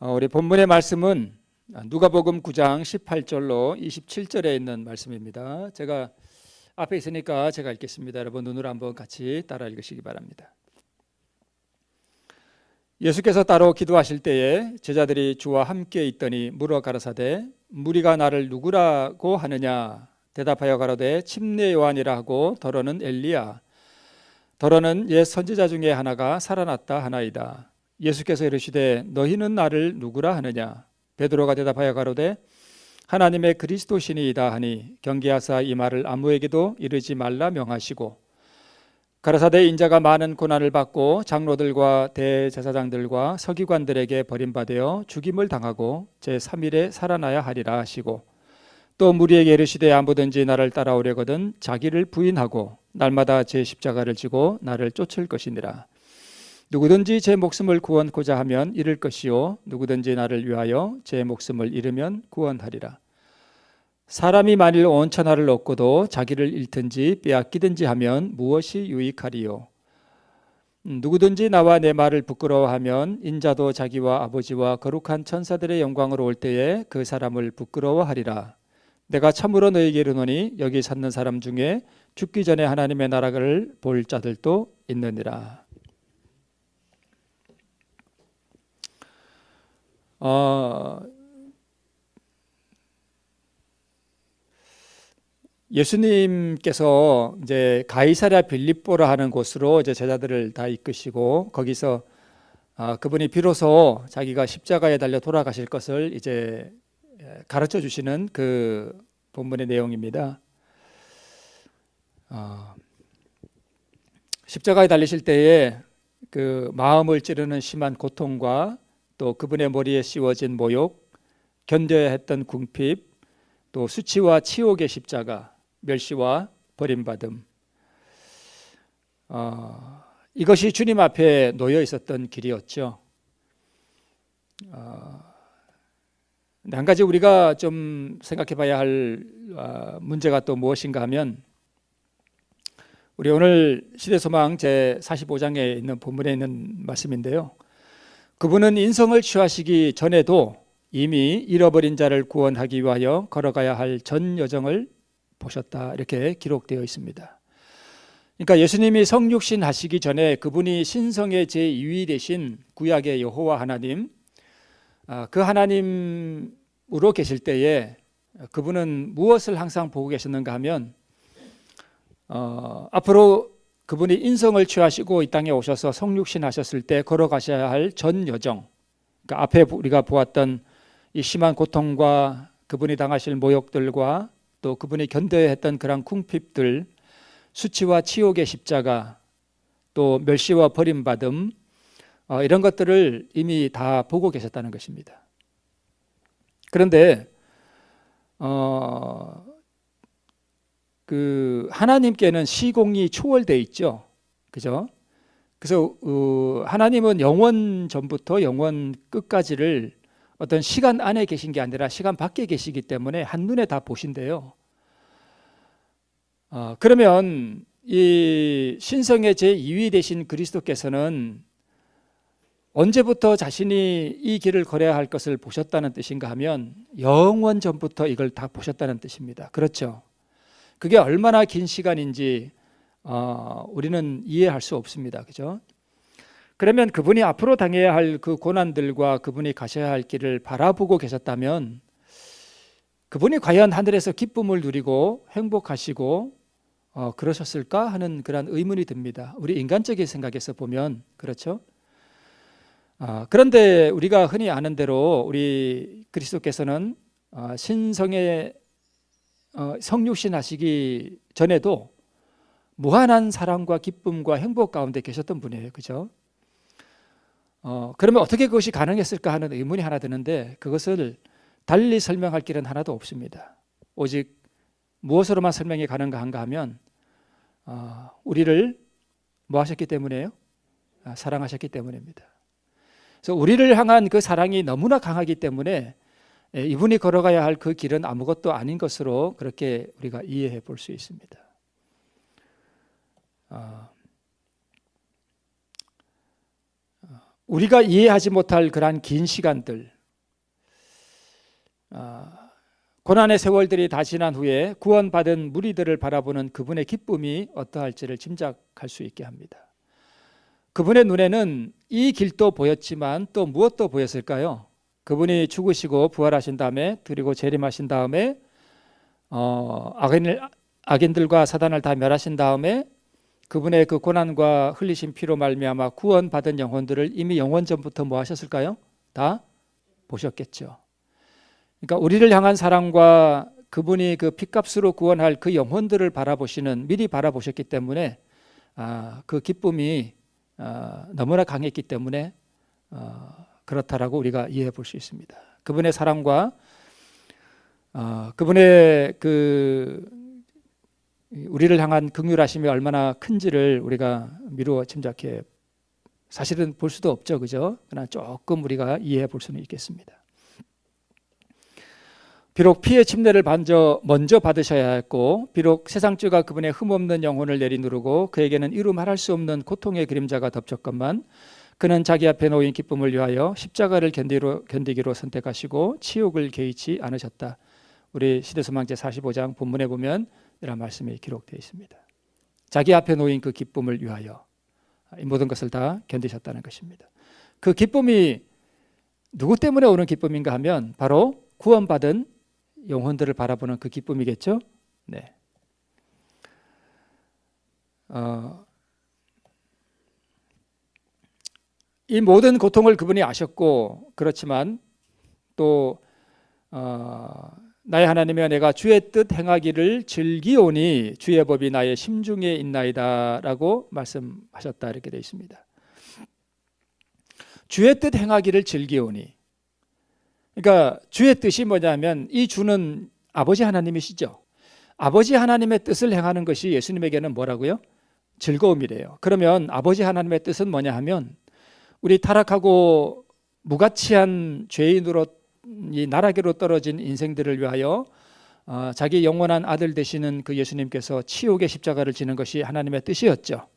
우리 본문의 말씀은 누가복음 9장 18절로 27절에 있는 말씀입니다. 제가 앞에 있으니까 제가 읽겠습니다. 여러분 눈으로 한번 같이 따라 읽으시기 바랍니다. 예수께서 따로 기도하실 때에 제자들이 주와 함께 있더니 물어 가라사대 무리가 나를 누구라고 하느냐? 대답하여 가로되 침례 요한이라 하고 더러는 엘리야 더러는 옛 선지자 중에 하나가 살아났다 하나이다. 예수께서 이르시되 너희는 나를 누구라 하느냐? 베드로가 대답하여 가로되 하나님의 그리스도시니이다 하니 경계하사 이 말을 아무에게도 이르지 말라 명하시고 가라사대 인자가 많은 고난을 받고 장로들과 대제사장들과 서기관들에게 버림받아 죽임을 당하고 제3일에 살아나야 하리라 하시고 또 무리에게 이르시되 아무든지 나를 따라오려거든 자기를 부인하고 날마다 제 십자가를 지고 나를 쫓을 것이니라. 누구든지 제 목숨을 구원코자 하면 잃을 것이요 누구든지 나를 위하여 제 목숨을 잃으면 구원하리라. 사람이 만일 온 천하를 얻고도 자기를 잃든지 빼앗기든지 하면 무엇이 유익하리요? 누구든지 나와 내 말을 부끄러워하면 인자도 자기와 아버지와 거룩한 천사들의 영광으로 올 때에 그 사람을 부끄러워하리라. 내가 참으로 너희에게 이르노니 여기 찾는 사람 중에 죽기 전에 하나님의 나라를 볼 자들도 있느니라. 예수님께서 이제 가이사랴 빌립보라 하는 곳으로 이제 제자들을 다 이끄시고 거기서 그분이 비로소 자기가 십자가에 달려 돌아가실 것을 이제 가르쳐 주시는 그 본문의 내용입니다. 십자가에 달리실 때에 그 마음을 찌르는 심한 고통과 또 그분의 머리에 씌워진 모욕, 견뎌야 했던 궁핍, 또 수치와 치욕의 십자가, 멸시와 버림받음, 이것이 주님 앞에 놓여 있었던 길이었죠. 한 가지 우리가 좀 생각해 봐야 할 문제가 또 무엇인가 하면 우리 오늘 시대소망 제45장에 있는 본문에 있는 말씀인데요. 그분은 인성을 취하시기 전에도 이미 잃어버린 자를 구원하기 위하여 걸어가야 할 전 여정을 보셨다 이렇게 기록되어 있습니다. 그러니까 예수님이 성육신 하시기 전에 그분이 신성의 제2위 되신 구약의 여호와 하나님, 그 하나님으로 계실 때에 그분은 무엇을 항상 보고 계셨는가 하면 앞으로 그분이 인성을 취하시고 이 땅에 오셔서 성육신 하셨을 때 걸어가셔야 할 전 여정, 그러니까 앞에 우리가 보았던 이 심한 고통과 그분이 당하실 모욕들과 또 그분이 견뎌야 했던 그런 궁핍들, 수치와 치욕의 십자가, 또 멸시와 버림받음, 이런 것들을 이미 다 보고 계셨다는 것입니다. 그런데 그 하나님께는 시공이 초월되어 있죠, 그죠? 그래서 하나님은 영원 전부터 영원 끝까지를 어떤 시간 안에 계신 게 아니라 시간 밖에 계시기 때문에 한눈에 다 보신대요. 그러면 이 신성의 제2위 되신 그리스도께서는 언제부터 자신이 이 길을 걸어야 할 것을 보셨다는 뜻인가 하면 영원 전부터 이걸 다 보셨다는 뜻입니다. 그렇죠? 그게 얼마나 긴 시간인지 우리는 이해할 수 없습니다. 그죠? 그러면 그분이 앞으로 당해야 할 그 고난들과 그분이 가셔야 할 길을 바라보고 계셨다면 그분이 과연 하늘에서 기쁨을 누리고 행복하시고 그러셨을까 하는 그런 의문이 듭니다. 우리 인간적인 생각에서 보면 그렇죠. 그런데 우리가 흔히 아는 대로 우리 그리스도께서는 신성의 성육신 하시기 전에도 무한한 사랑과 기쁨과 행복 가운데 계셨던 분이에요. 그죠? 그러면 어떻게 그것이 가능했을까 하는 의문이 하나 드는데 그것을 달리 설명할 길은 하나도 없습니다. 오직 무엇으로만 설명이 가능한가 하면 우리를 뭐 하셨기 때문이에요? 사랑하셨기 때문입니다. 그래서 우리를 향한 그 사랑이 너무나 강하기 때문에 이분이 걸어가야 할 그 길은 아무것도 아닌 것으로 그렇게 우리가 이해해 볼 수 있습니다. 우리가 이해하지 못할 그러한 긴 시간들, 고난의 세월들이 다 지난 후에 구원받은 무리들을 바라보는 그분의 기쁨이 어떠할지를 짐작할 수 있게 합니다. 그분의 눈에는 이 길도 보였지만 또 무엇도 보였을까요? 그분이 죽으시고 부활하신 다음에 그리고 재림하신 다음에 악인들과 사단을 다 멸하신 다음에 그분의 그 고난과 흘리신 피로 말미암아 구원받은 영혼들을 이미 영원 전부터 뭐 하셨을까요? 다 보셨겠죠. 그러니까 우리를 향한 사랑과 그분이 그 핏값으로 구원할 그 영혼들을 바라보시는 미리 바라보셨기 때문에 그 기쁨이 너무나 강했기 때문에 그렇다라고 우리가 이해해 볼 수 있습니다. 그분의 사랑과 그분의 그 우리를 향한 긍휼하심이 얼마나 큰지를 우리가 미루어 짐작해 사실은 볼 수도 없죠, 그죠? 그러나 조금 우리가 이해해 볼 수는 있겠습니다. 비록 피의 침례를 먼저 받으셔야 했고, 비록 세상죄가 그분의 흠없는 영혼을 내리누르고 그에게는 이루 말할 수 없는 고통의 그림자가 덮쳤건만 그는 자기 앞에 놓인 기쁨을 위하여 십자가를 견디기로 선택하시고 치욕을 개의치 않으셨다. 우리 시대소망제 45장 본문에 보면 이런 말씀이 기록되어 있습니다. 자기 앞에 놓인 그 기쁨을 위하여 이 모든 것을 다 견디셨다는 것입니다. 그 기쁨이 누구 때문에 오는 기쁨인가 하면 바로 구원받은 영혼들을 바라보는 그 기쁨이겠죠. 네. 이 모든 고통을 그분이 아셨고, 그렇지만 또 나의 하나님이여 내가 주의 뜻 행하기를 즐기오니 주의 법이 나의 심중에 있나이다라고 말씀하셨다 이렇게 되어 있습니다. 주의 뜻 행하기를 즐기오니, 그러니까 주의 뜻이 뭐냐면 이 주는 아버지 하나님이시죠. 아버지 하나님의 뜻을 행하는 것이 예수님에게는 뭐라고요? 즐거움이래요. 그러면 아버지 하나님의 뜻은 뭐냐 하면 우리 타락하고 무가치한 죄인으로 이 나락으로 떨어진 인생들을 위하여 자기 영원한 아들 되시는 그 예수님께서 치욕의 십자가를 지는 것이 하나님의 뜻이었죠.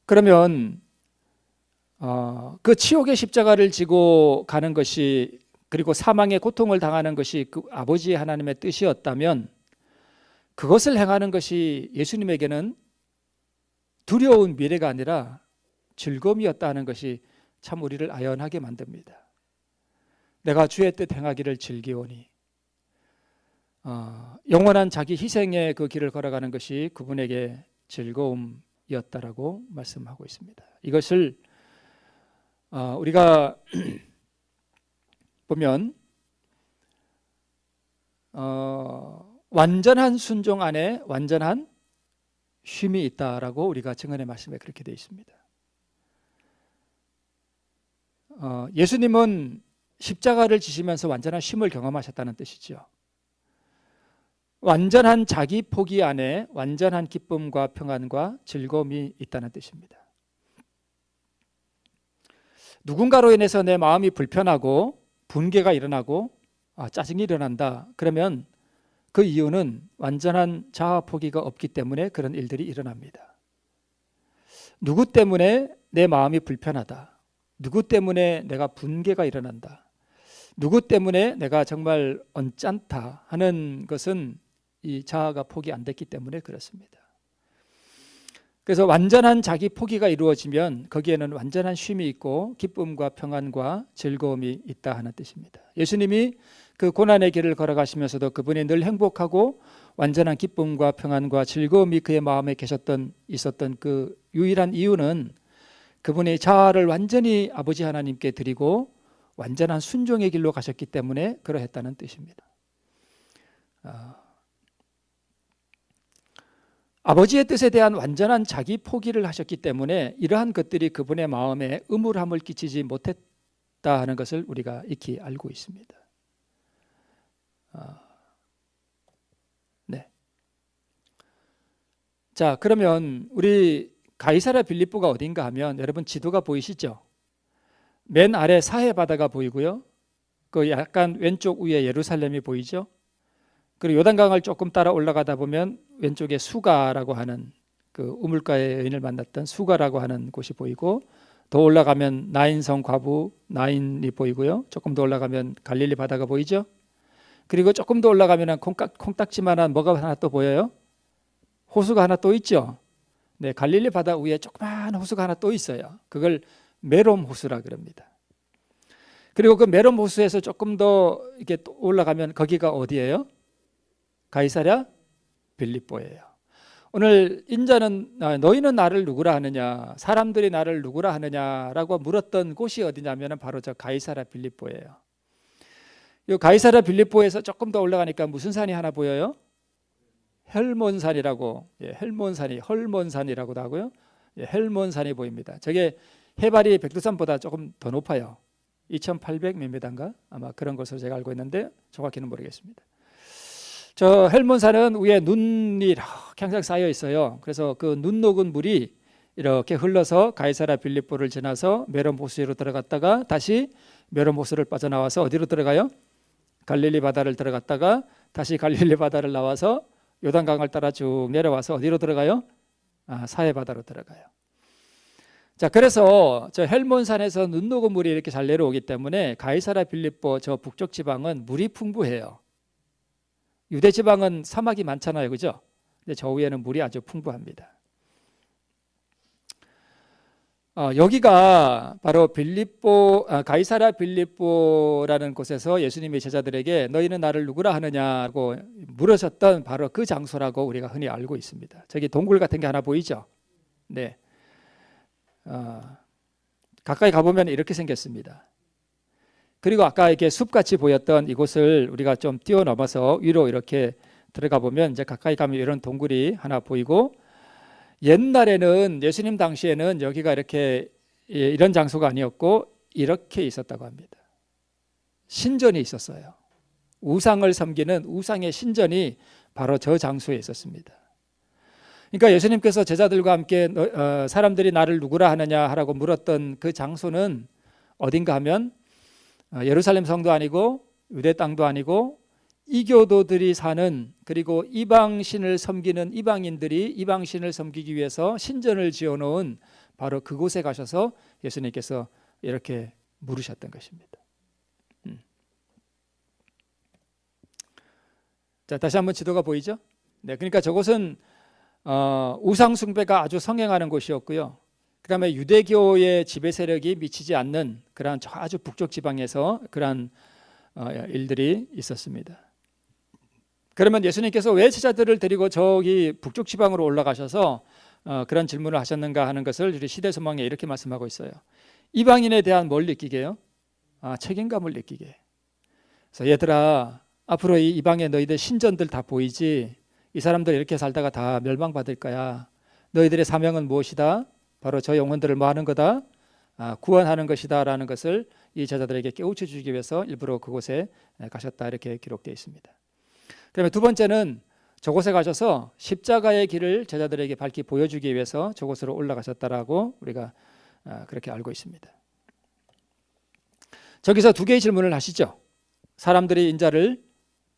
그러면 그 치욕의 십자가를 지고 가는 것이, 그리고 사망의 고통을 당하는 것이 그 아버지 하나님의 뜻이었다면 그것을 행하는 것이 예수님에게는 두려운 미래가 아니라 즐거움이었다 하는 것이 참 우리를 아연하게 만듭니다. 내가 주의 뜻 행하기를 즐기오니, 영원한 자기 희생의 그 길을 걸어가는 것이 그분에게 즐거움이었다라고 말씀하고 있습니다. 이것을 우리가 보면 완전한 순종 안에 완전한 쉼이 있다라고 우리가 증언의 말씀에 그렇게 되어 있습니다. 예수님은 십자가를 지시면서 완전한 쉼을 경험하셨다는 뜻이죠. 완전한 자기 포기 안에 완전한 기쁨과 평안과 즐거움이 있다는 뜻입니다. 누군가로 인해서 내 마음이 불편하고 분개가 일어나고 짜증이 일어난다. 그러면 그 이유는 완전한 자아 포기가 없기 때문에 그런 일들이 일어납니다. 누구 때문에 내 마음이 불편하다. 누구 때문에 내가 분개가 일어난다. 누구 때문에 내가 정말 언짢다 하는 것은 이 자아가 포기 안 됐기 때문에 그렇습니다. 그래서 완전한 자기 포기가 이루어지면 거기에는 완전한 쉼이 있고 기쁨과 평안과 즐거움이 있다 하는 뜻입니다. 예수님이 그 고난의 길을 걸어가시면서도 그분이 늘 행복하고 완전한 기쁨과 평안과 즐거움이 그의 마음에 있었던 그 유일한 이유는 그분이 자아를 완전히 아버지 하나님께 드리고 완전한 순종의 길로 가셨기 때문에 그러했다는 뜻입니다. 아버지의 뜻에 대한 완전한 자기 포기를 하셨기 때문에 이러한 것들이 그분의 마음에 음울함을 끼치지 못했다 하는 것을 우리가 익히 알고 있습니다. 네. 자, 그러면 우리 가이사랴 빌립보가 어딘가 하면 여러분 지도가 보이시죠? 맨 아래 사해 바다가 보이고요. 그 약간 왼쪽 위에 예루살렘이 보이죠? 그리고 요단강을 조금 따라 올라가다 보면 왼쪽에 수가라고 하는 그 우물가의 여인을 만났던 수가라고 하는 곳이 보이고, 더 올라가면 나인성 과부 나인이 보이고요. 조금 더 올라가면 갈릴리 바다가 보이죠. 그리고 조금 더 올라가면 콩딱지만한 뭐가 하나 또 보여요? 호수가 하나 또 있죠. 네, 갈릴리 바다 위에 조그마한 호수가 하나 또 있어요. 그걸 메롬 호수라 그럽니다. 그리고 그 메롬 호수에서 조금 더 이렇게 올라가면 거기가 어디예요? 가이사랴 빌립보예요. 오늘 인자는 너희는 나를 누구라 하느냐, 사람들이 나를 누구라 하느냐라고 물었던 곳이 어디냐면 바로 저 가이사랴 빌립보예요. 이 가이사랴 빌립보에서 조금 더 올라가니까 무슨 산이 하나 보여요? 헬몬산이라고, 헐몬산이라고도 하고요. 헬몬산이 보입니다. 저게 해발이 백두산보다 조금 더 높아요. 2,800 몇 미터인가? 아마 그런 것으로 제가 알고 있는데 정확히는 모르겠습니다. 저 헬몬산은 위에 눈이 이렇게 항상 쌓여 있어요. 그래서 그 눈 녹은 물이 이렇게 흘러서 가이사랴 빌립보를 지나서 메롬 호수로 들어갔다가 다시 메롬 호수를 빠져나와서 어디로 들어가요? 갈릴리 바다를 들어갔다가 다시 갈릴리 바다를 나와서 요단강을 따라 쭉 내려와서 어디로 들어가요? 사해 바다로 들어가요. 자, 그래서 저 헬몬산에서 눈 녹은 물이 이렇게 잘 내려오기 때문에 가이사랴 빌립보 저 북쪽 지방은 물이 풍부해요. 유대 지방은 사막이 많잖아요, 그죠? 근데 저 위에는 물이 아주 풍부합니다. 여기가 바로 가이사랴 빌립보라는 곳에서 예수님이 제자들에게 너희는 나를 누구라 하느냐고 물으셨던 바로 그 장소라고 우리가 흔히 알고 있습니다. 저기 동굴 같은 게 하나 보이죠? 네. 가까이 가보면 이렇게 생겼습니다. 그리고 아까 이렇게 숲같이 보였던 이곳을 우리가 좀 뛰어넘어서 위로 이렇게 들어가 보면 이제 가까이 가면 이런 동굴이 하나 보이고, 옛날에는 예수님 당시에는 여기가 이렇게 이런 장소가 아니었고 이렇게 있었다고 합니다. 신전이 있었어요. 우상을 섬기는 우상의 신전이 바로 저 장소에 있었습니다. 그러니까 예수님께서 제자들과 함께 사람들이 나를 누구라 하느냐 하라고 물었던 그 장소는 어딘가 하면 예루살렘 성도 아니고 유대 땅도 아니고 이교도들이 사는, 그리고 이방신을 섬기는 이방인들이 이방신을 섬기기 위해서 신전을 지어놓은 바로 그곳에 가셔서 예수님께서 이렇게 물으셨던 것입니다. 자, 다시 한번 지도가 보이죠? 네, 그러니까 저곳은 우상 숭배가 아주 성행하는 곳이었고요. 그 다음에 유대교의 지배 세력이 미치지 않는 그러한 아주 북쪽 지방에서 그러한 일들이 있었습니다. 그러면 예수님께서 왜 제자들을 데리고 저기 북쪽 지방으로 올라가셔서 그런 질문을 하셨는가 하는 것을 우리 시대소망에 이렇게 말씀하고 있어요. 이방인에 대한 뭘 느끼게요? 책임감을 느끼게. 그래서 얘들아, 앞으로 이 이방의 너희들 신전들 다 보이지? 이 사람들 이렇게 살다가 다 멸망받을 거야. 너희들의 사명은 무엇이다? 바로 저 영혼들을 뭐 하는 거다? 구원하는 것이다 라는 것을 이 제자들에게 깨우쳐 주기 위해서 일부러 그곳에 가셨다, 이렇게 기록되어 있습니다. 그다음에 두 번째는 저곳에 가셔서 십자가의 길을 제자들에게 밝히 보여주기 위해서 저곳으로 올라가셨다라고 우리가 그렇게 알고 있습니다. 저기서 두 개의 질문을 하시죠. 사람들이 인자를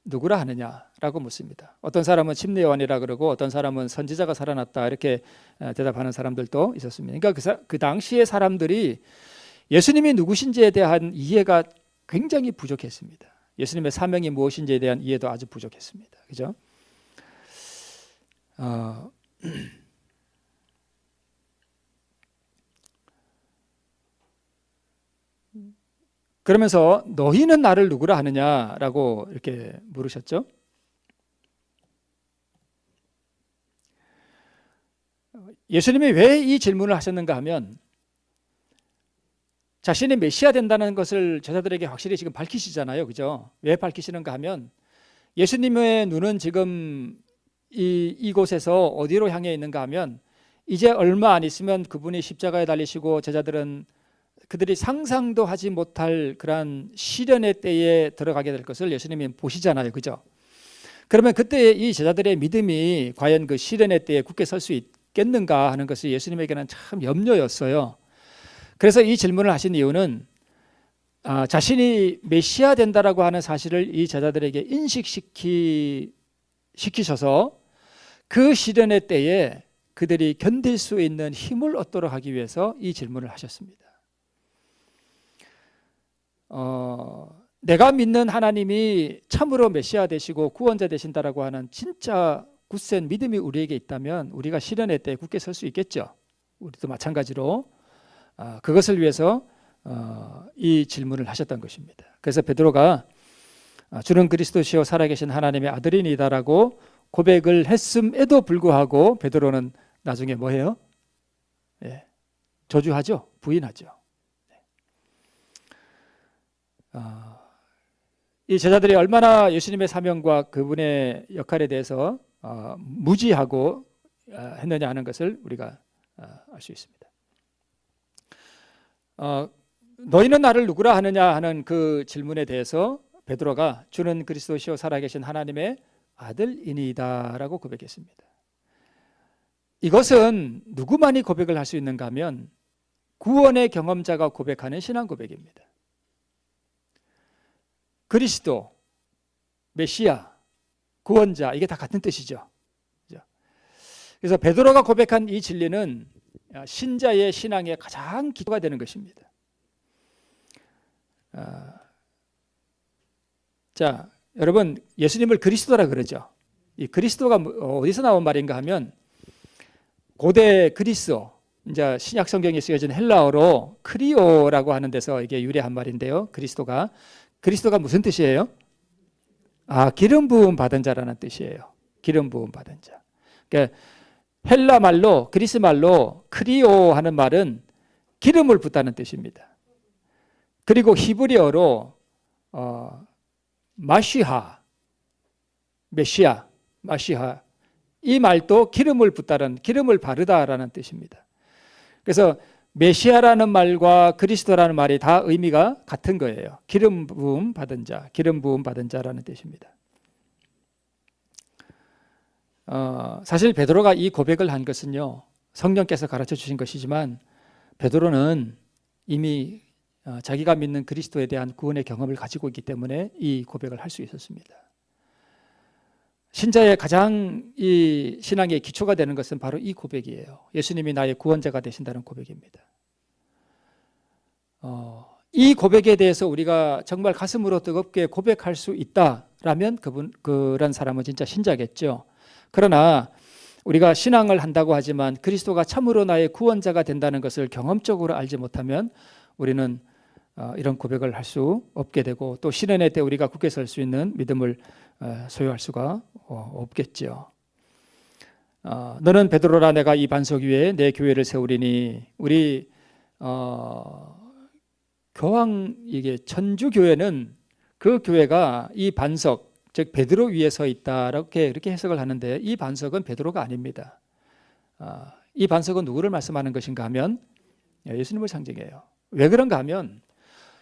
누구라 하느냐라고 묻습니다. 어떤 사람은 침례 요한이라 그러고 어떤 사람은 선지자가 살아났다, 이렇게 대답하는 사람들도 있었습니다. 그러니까 그 당시의 사람들이 예수님이 누구신지에 대한 이해가 굉장히 부족했습니다. 예수님의 사명이 무엇인지에 대한 이해도 아주 부족했습니다. 그죠? 그러면서 너희는 나를 누구라 하느냐라고 이렇게 물으셨죠. 예수님이 왜 이 질문을 하셨는가 하면 자신이 메시아 된다는 것을 제자들에게 확실히 지금 밝히시잖아요. 그죠? 왜 밝히시는가 하면 예수님의 눈은 지금 이곳에서 어디로 향해 있는가 하면 이제 얼마 안 있으면 그분이 십자가에 달리시고 제자들은 그들이 상상도 하지 못할 그러한 시련의 때에 들어가게 될 것을 예수님이 보시잖아요. 그죠? 그러면 그때 이 제자들의 믿음이 과연 그 시련의 때에 굳게 설 수 있겠는가 하는 것이 예수님에게는 참 염려였어요. 그래서 이 질문을 하신 이유는 자신이 메시아 된다라고 하는 사실을 이 제자들에게 인식시키셔서 그 시련의 때에 그들이 견딜 수 있는 힘을 얻도록 하기 위해서 이 질문을 하셨습니다. 내가 믿는 하나님이 참으로 메시아 되시고 구원자 되신다라고 하는 진짜 굳센 믿음이 우리에게 있다면 우리가 시련의 때에 굳게 설 수 있겠죠. 우리도 마찬가지로 그것을 위해서 이 질문을 하셨던 것입니다. 그래서 베드로가 주는 그리스도시요 살아계신 하나님의 아들이니다라고 고백을 했음에도 불구하고 베드로는 나중에 뭐해요? 저주하죠. 부인하죠. 이 제자들이 얼마나 예수님의 사명과 그분의 역할에 대해서 무지하고 했느냐 하는 것을 우리가 알 수 있습니다. 너희는 나를 누구라 하느냐 하는 그 질문에 대해서 베드로가 주는 그리스도시요 살아계신 하나님의 아들이니이다라고 고백했습니다. 이것은 누구만이 고백을 할 수 있는가 하면 구원의 경험자가 고백하는 신앙 고백입니다. 그리스도, 메시아, 구원자 이게 다 같은 뜻이죠. 그래서 베드로가 고백한 이 진리는 신자의 신앙의 가장 기초가 되는 것입니다. 자, 여러분 예수님을 그리스도라 그러죠. 이 그리스도가 어디서 나온 말인가 하면 고대 그리스어, 이제 신약 성경에 쓰여진 헬라어로 크리오라고 하는 데서 이게 유래한 말인데요. 그리스도가 무슨 뜻이에요? 기름 부음 받은 자라는 뜻이에요. 기름 부음 받은 자. 그러니까 헬라 말로 그리스 말로 크리오 하는 말은 기름을 붓다는 뜻입니다. 그리고 히브리어로 마시하, 메시아, 마시하 이 말도 기름을 붓다는 기름을 바르다라는 뜻입니다. 그래서 메시아라는 말과 그리스도라는 말이 다 의미가 같은 거예요. 기름 부음 받은 자, 기름 부음 받은 자라는 뜻입니다. 사실 베드로가 이 고백을 한 것은요, 성령께서 가르쳐 주신 것이지만 베드로는 이미 자기가 믿는 그리스도에 대한 구원의 경험을 가지고 있기 때문에 이 고백을 할 수 있었습니다. 신자의 가장 이 신앙의 기초가 되는 것은 바로 이 고백이에요. 예수님이 나의 구원자가 되신다는 고백입니다. 이 고백에 대해서 우리가 정말 가슴으로 뜨겁게 고백할 수 있다라면 그런 사람은 진짜 신자겠죠. 그러나 우리가 신앙을 한다고 하지만 그리스도가 참으로 나의 구원자가 된다는 것을 경험적으로 알지 못하면 우리는 이런 고백을 할 수 없게 되고 또 시련의 때 우리가 굳게 설 수 있는 믿음을 소유할 수가 없겠죠. 너는 베드로라 내가 이 반석 위에 내 교회를 세우리니 우리 교황 이게 천주 교회는 그 교회가 이 반석 즉 베드로 위에 서 있다 이렇게 해석을 하는데 이 반석은 베드로가 아닙니다. 이 반석은 누구를 말씀하는 것인가 하면 예수님을 상징해요. 왜 그런가 하면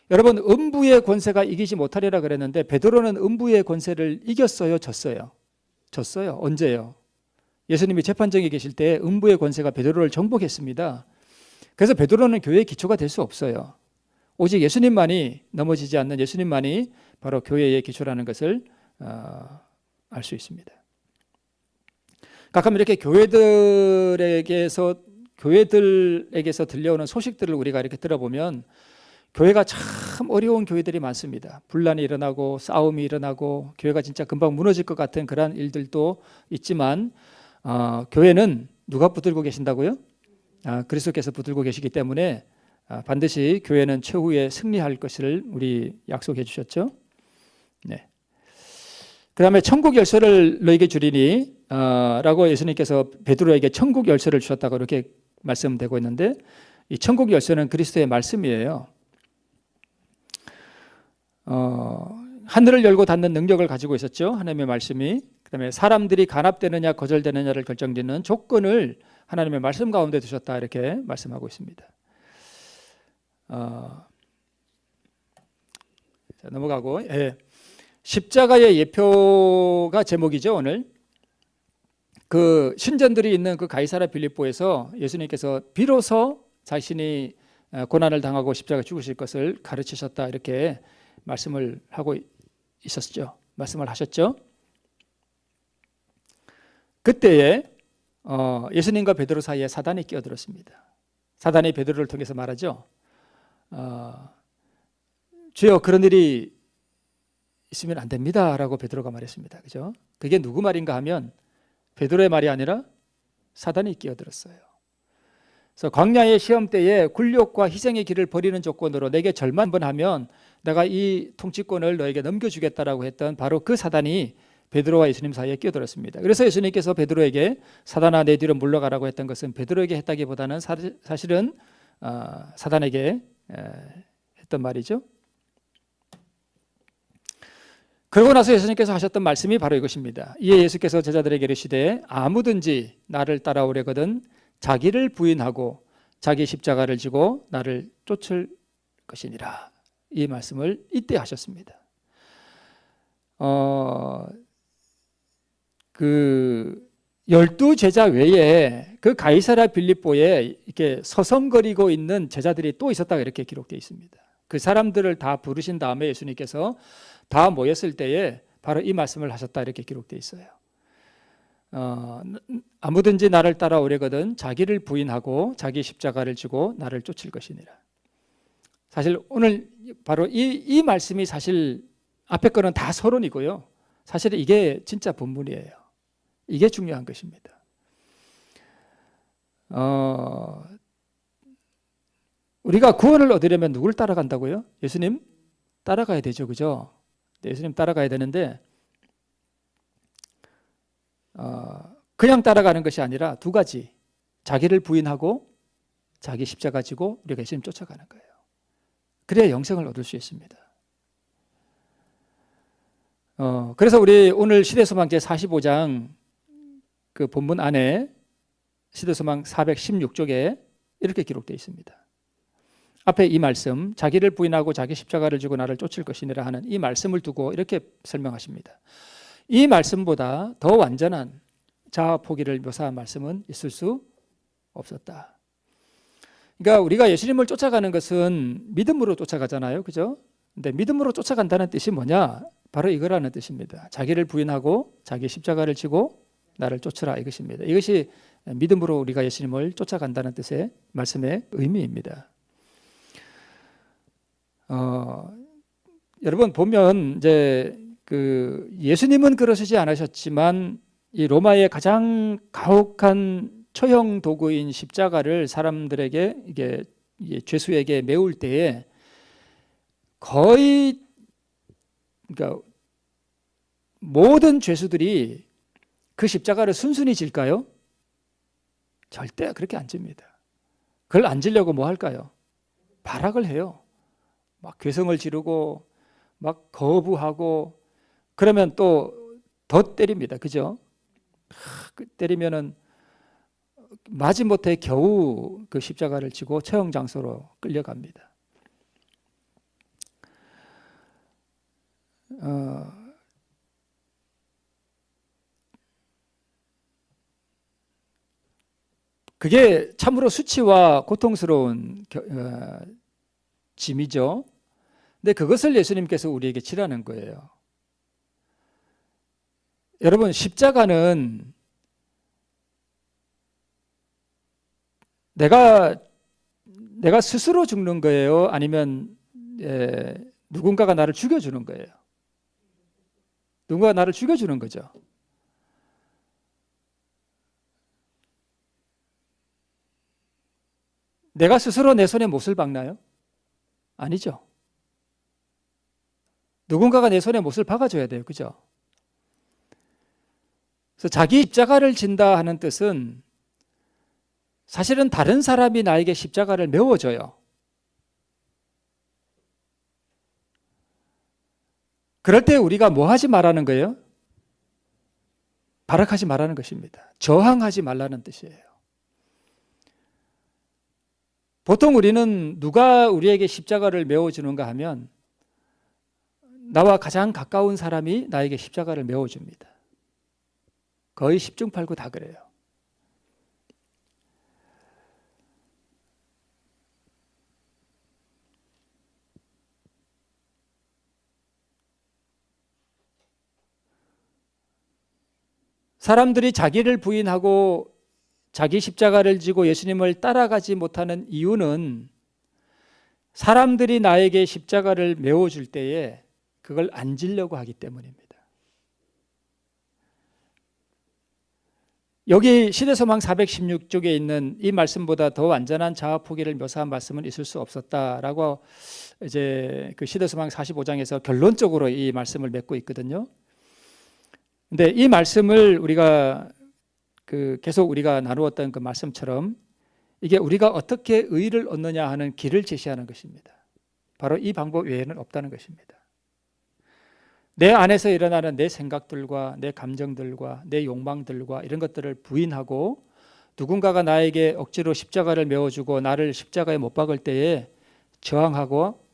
여러분 음부의 권세가 이기지 못하리라 그랬는데 베드로는 음부의 권세를 이겼어요, 졌어요? 졌어요. 언제요? 예수님이 재판정에 계실 때 음부의 권세가 베드로를 정복했습니다. 그래서 베드로는 교회의 기초가 될 수 없어요. 오직 예수님만이 넘어지지 않는 예수님만이 바로 교회의 기초라는 것을 알 수 있습니다. 가끔 이렇게 교회들에게서 들려오는 소식들을 우리가 이렇게 들어보면 교회가 참 어려운 교회들이 많습니다. 분란이 일어나고 싸움이 일어나고 교회가 진짜 금방 무너질 것 같은 그런 일들도 있지만 교회는 누가 붙들고 계신다고요? 그리스도께서 붙들고 계시기 때문에 반드시 교회는 최후에 승리할 것을 우리 약속해 주셨죠. 네. 그 다음에 천국 열쇠를 너에게 주리니 라고 예수님께서 베드로에게 천국 열쇠를 주셨다고 이렇게 말씀되고 있는데 이 천국 열쇠는 그리스도의 말씀이에요. 하늘을 열고 닫는 능력을 가지고 있었죠. 하나님의 말씀이. 그 다음에 사람들이 간합되느냐 거절되느냐를 결정짓는 조건을 하나님의 말씀 가운데 두셨다 이렇게 말씀하고 있습니다. 자, 넘어가고 십자가의 예표가 제목이죠. 오늘 그 신전들이 있는 그 가이사랴 빌립보에서 예수님께서 비로소 자신이 고난을 당하고 십자가 죽으실 것을 가르치셨다 이렇게 말씀을 하고 있었죠. 말씀을 하셨죠. 그때에 예수님과 베드로 사이에 사단이 끼어들었습니다. 사단이 베드로를 통해서 말하죠. 주여, 그런 일이 있으면 안 됩니다 라고 베드로가 말했습니다. 그죠? 그게 누구 말인가 하면 베드로의 말이 아니라 사단이 끼어들었어요. 그래서 광야의 시험 때에 굴욕과 희생의 길을 버리는 조건으로 내게 절만 한번 하면 내가 이 통치권을 너에게 넘겨주겠다라고 했던 바로 그 사단이 베드로와 예수님 사이에 끼어들었습니다. 그래서 예수님께서 베드로에게 사단아 내 뒤로 물러가라고 했던 것은 베드로에게 했다기보다는 사실은 사단에게 했던 말이죠. 그러고 나서 예수님께서 하셨던 말씀이 바로 이것입니다. 이에 예수께서 제자들에게 이르시되 아무든지 나를 따라오려거든 자기를 부인하고 자기 십자가를 지고 나를 쫓을 것이니라. 이 말씀을 이때 하셨습니다. 그 12제자 외에 그 가이사랴 빌립보에 이렇게 서성거리고 있는 제자들이 또 있었다고 이렇게 기록되어 있습니다. 그 사람들을 다 부르신 다음에 예수님께서 다 모였을 때에 바로 이 말씀을 하셨다 이렇게 기록되어 있어요. 아무든지 나를 따라오려거든 자기를 부인하고 자기 십자가를 지고 나를 쫓을 것이니라. 사실 오늘 바로 이 말씀이 사실 앞에 거는 다 서론이고요. 사실 이게 진짜 본문이에요. 이게 중요한 것입니다. 우리가 구원을 얻으려면 누굴 따라간다고요? 예수님 따라가야 되죠, 그죠? 예수님 따라가야 되는데 그냥 따라가는 것이 아니라 두 가지, 자기를 부인하고 자기 십자가 지고 우리가 예수님 쫓아가는 거예요. 그래야 영생을 얻을 수 있습니다. 그래서 우리 오늘 시대소망 제45장 그 본문 안에 시대소망 416쪽에 이렇게 기록되어 있습니다. 앞에 이 말씀, 자기를 부인하고 자기 십자가를 지고 나를 쫓을 것이니라 하는 이 말씀을 두고 이렇게 설명하십니다. 이 말씀보다 더 완전한 자아 포기를 묘사한 말씀은 있을 수 없었다. 그러니까 우리가 예수님을 쫓아가는 것은 믿음으로 쫓아가잖아요, 그죠? 근데 믿음으로 쫓아간다는 뜻이 뭐냐? 바로 이거라는 뜻입니다. 자기를 부인하고 자기 십자가를 지고 나를 쫓으라 이것입니다. 이것이 믿음으로 우리가 예수님을 쫓아간다는 뜻의 말씀의 의미입니다. 여러분 보면 이제 그 예수님은 그러시지 않으셨지만 이 로마의 가장 가혹한 처형 도구인 십자가를 사람들에게 이게 죄수에게 메울 때에 거의 그러니까 모든 죄수들이 그 십자가를 순순히 질까요? 절대 그렇게 안 집니다. 그걸 안 지려고 뭐 할까요? 발악을 해요. 막 괴성을 지르고 막 거부하고 그러면 또 더 때립니다. 그죠? 때리면은 마지못해 겨우 그 십자가를 지고 처형 장소로 끌려갑니다. 그게 참으로 수치와 고통스러운 짐이죠. 근데 그것을 예수님께서 우리에게 치라는 거예요. 여러분 십자가는 내가 스스로 죽는 거예요? 아니면 누군가가 나를 죽여주는 거예요? 누군가가 나를 죽여주는 거죠. 내가 스스로 내 손에 못을 박나요? 아니죠. 누군가가 내 손에 못을 박아줘야 돼요. 그죠? 그래서 자기 십자가를 진다 하는 뜻은 사실은 다른 사람이 나에게 십자가를 메워줘요. 그럴 때 우리가 뭐 하지 말라는 거예요? 발악하지 말라는 것입니다. 저항하지 말라는 뜻이에요. 보통 우리는 누가 우리에게 십자가를 메워주는가 하면 나와 가장 가까운 사람이 나에게 십자가를 메워줍니다. 거의 10중 8구 다 그래요. 사람들이 자기를 부인하고 자기 십자가를 지고 예수님을 따라가지 못하는 이유는 사람들이 나에게 십자가를 메워줄 때에 그걸 안 지려고 하기 때문입니다. 여기 시대소망 416쪽에 있는 이 말씀보다 더 완전한 자아 포기를 묘사한 말씀은 있을 수 없었다라고 이제 그 시대소망 45장에서 결론적으로 이 말씀을 맺고 있거든요. 근데 이 말씀을 우리가 계속 우리가 나누었던 그 말씀처럼 이게 우리가 어떻게 의를 얻느냐 하는 길을 제시하는 것입니다. 바로 이 방법 외에는 없다는 것입니다. 내 안에서 일어나는 내 생각들과 내 감정들과 내 욕망들과 이런 것들을 부인하고 누군가가 나에게 억지로 십자가를 메워주고 나를 십자가에 못 박을 때에 저항하고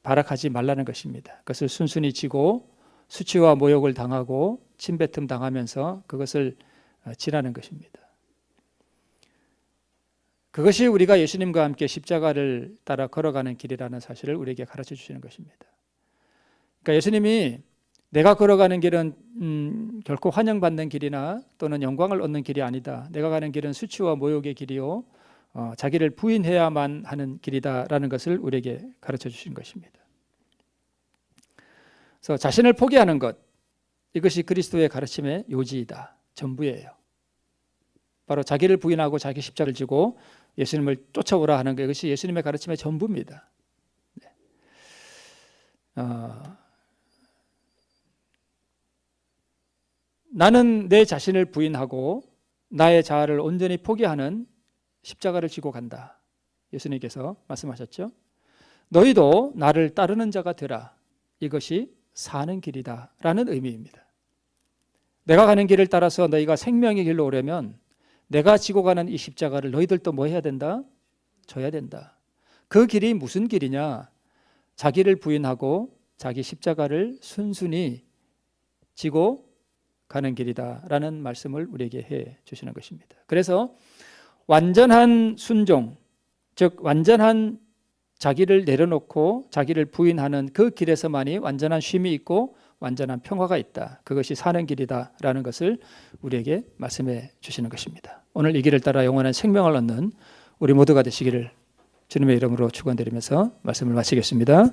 발악하지 말라는 것입니다. 그것을 순순히 지고 수치와 모욕을 당하고 침뱉음 당하면서 그것을 지나는 것입니다. 그것이 우리가 예수님과 함께 십자가를 따라 걸어가는 길이라는 사실을 우리에게 가르쳐 주시는 것입니다. 그러니까 예수님이 내가 걸어가는 길은 결코 환영받는 길이나 또는 영광을 얻는 길이 아니다. 내가 가는 길은 수치와 모욕의 길이요 자기를 부인해야만 하는 길이다라는 것을 우리에게 가르쳐 주신 것입니다. 그래서 자신을 포기하는 것, 이것이 그리스도의 가르침의 요지이다. 전부예요. 바로 자기를 부인하고 자기 십자가를 지고 예수님을 쫓아오라 하는 것, 이것이 예수님의 가르침의 전부입니다. 나는 내 자신을 부인하고 나의 자아를 온전히 포기하는 십자가를 지고 간다. 예수님께서 말씀하셨죠. 너희도 나를 따르는 자가 되라. 이것이 사는 길이다 라는 의미입니다. 내가 가는 길을 따라서 너희가 생명의 길로 오려면 내가 지고 가는 이 십자가를 너희들도 뭐 해야 된다? 져야 된다. 그 길이 무슨 길이냐? 자기를 부인하고 자기 십자가를 순순히 지고 가는 길이다라는 말씀을 우리에게 해 주시는 것입니다. 그래서 완전한 순종, 즉 완전한 자기를 내려놓고 자기를 부인하는 그 길에서만이 완전한 쉼이 있고 완전한 평화가 있다. 그것이 사는 길이다라는 것을 우리에게 말씀해 주시는 것입니다. 오늘 이 길을 따라 영원한 생명을 얻는 우리 모두가 되시기를 주님의 이름으로 축원드리면서 말씀을 마치겠습니다.